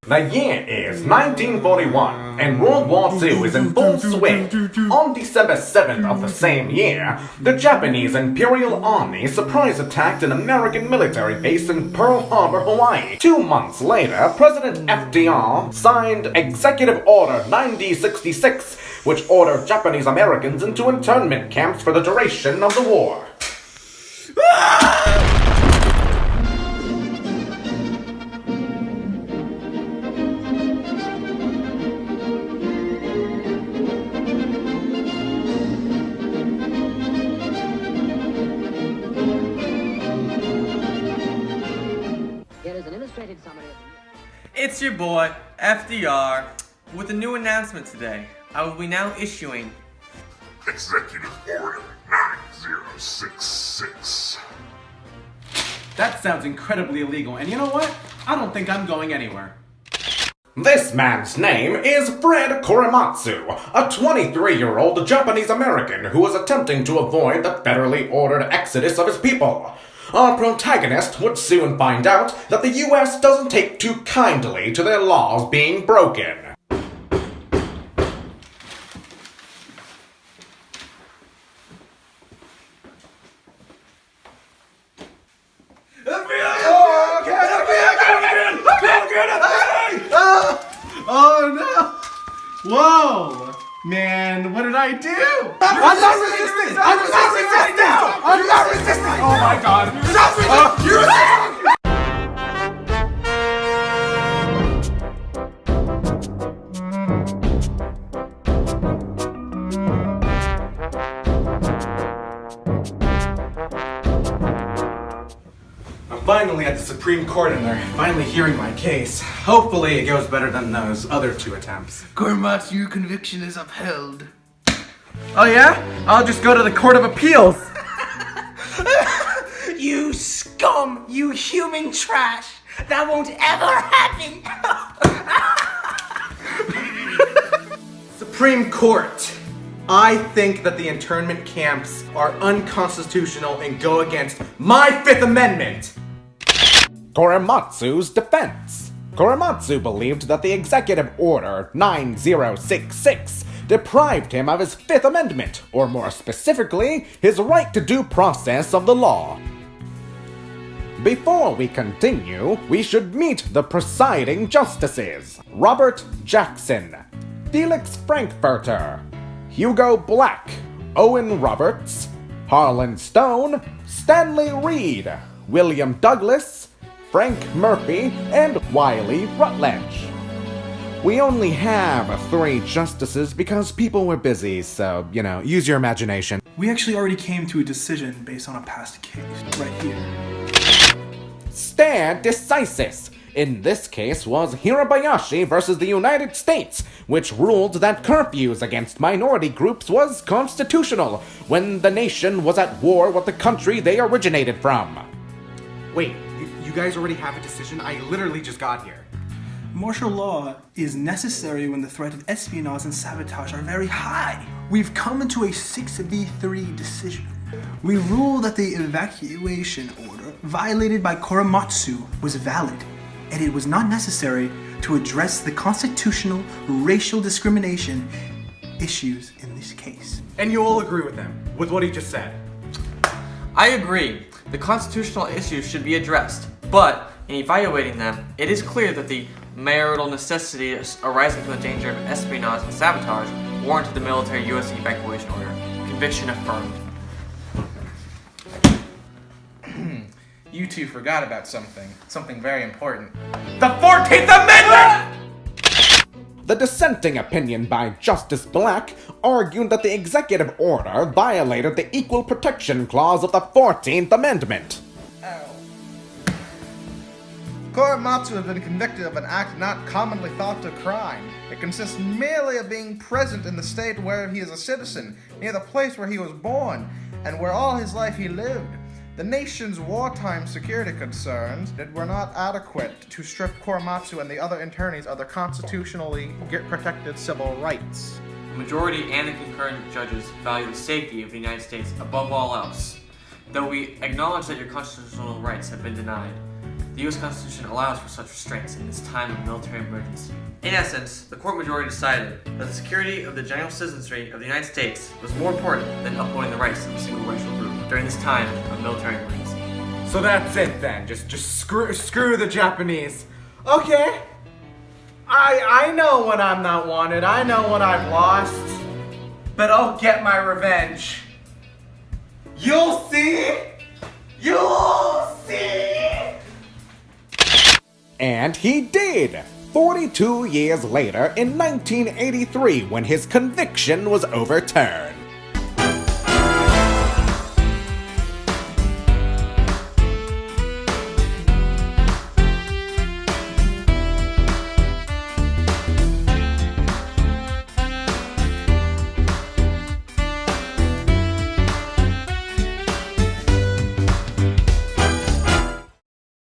The year is 1941, and World War II is in full swing. On December 7th of the same year, the Japanese Imperial Army surprise attacked an American military base in Pearl Harbor, Hawaii. 2 months later, President FDR signed Executive Order 9066, which ordered Japanese Americans into internment camps for the duration of the war. It's your boy, FDR, with a new announcement today. I will be now issuing Executive Order 9066. That sounds incredibly illegal, and you know what? I don't think I'm going anywhere. This man's name is Fred Korematsu, a 23-year-old Japanese American who was attempting to avoid the federally ordered exodus of his people. Our protagonist would soon find out that the U.S. doesn't take too kindly to their laws being broken. Oh no! Whoa! Man, what did I do? I'm not resisting! Oh my god! Stop resisting! I'm finally at the Supreme Court and they're finally hearing my case. Hopefully it goes better than those other 2 attempts. Korematsu, your conviction is upheld. Oh yeah? I'll just go to the Court of Appeals. You scum! You human trash! That won't ever happen! Supreme Court, I think that the internment camps are unconstitutional and go against my 5th Amendment! Korematsu's defense. Korematsu believed that the Executive Order 9066 deprived him of his 5th Amendment, or more specifically, his right to due process of the law. Before we continue, we should meet the presiding justices: Robert Jackson, Felix Frankfurter, Hugo Black, Owen Roberts, Harlan Stone, Stanley Reed, William Douglas, Frank Murphy, and Wiley Rutledge. We only have 3 justices because people were busy, so, use your imagination. We actually already came to a decision based on a past case, right here. Stare decisis in this case was Hirabayashi versus the United States, which ruled that curfews against minority groups was constitutional when the nation was at war with the country they originated from. Wait, you guys already have a decision? I literally just got here. Martial law is necessary when the threat of espionage and sabotage are very high. We've come into a 6v3 decision. We rule that the evacuation order violated by Korematsu was valid, and it was not necessary to address the constitutional racial discrimination issues in this case. And you all agree with him, with what he just said? I agree. The constitutional issues should be addressed, but in evaluating them, it is clear that the marital necessities arising from the danger of espionage and sabotage warranted the military U.S. evacuation order. Conviction affirmed. You 2 forgot about something very important. The 14th Amendment! The dissenting opinion by Justice Black argued that the executive order violated the Equal Protection Clause of the 14th Amendment. Korematsu has been convicted of an act not commonly thought a crime. It consists merely of being present in the state where he is a citizen, near the place where he was born, and where all his life he lived. The nation's wartime security concerns were not adequate to strip Korematsu and the other internees of their constitutionally protected civil rights. The majority and the concurrent judges value the safety of the United States above all else. Though we acknowledge that your constitutional rights have been denied, The U.S. Constitution allows for such restraints in this time of military emergency. In essence, the court majority decided that the security of the general citizenry of the United States was more important than upholding the rights of a single racial group during this time of military emergency. So that's it then. Just screw the Japanese. Okay. I know when I'm not wanted. I know when I've lost. But I'll get my revenge. You'll see. You'll see. And he did! 42 years later, in 1983, when his conviction was overturned.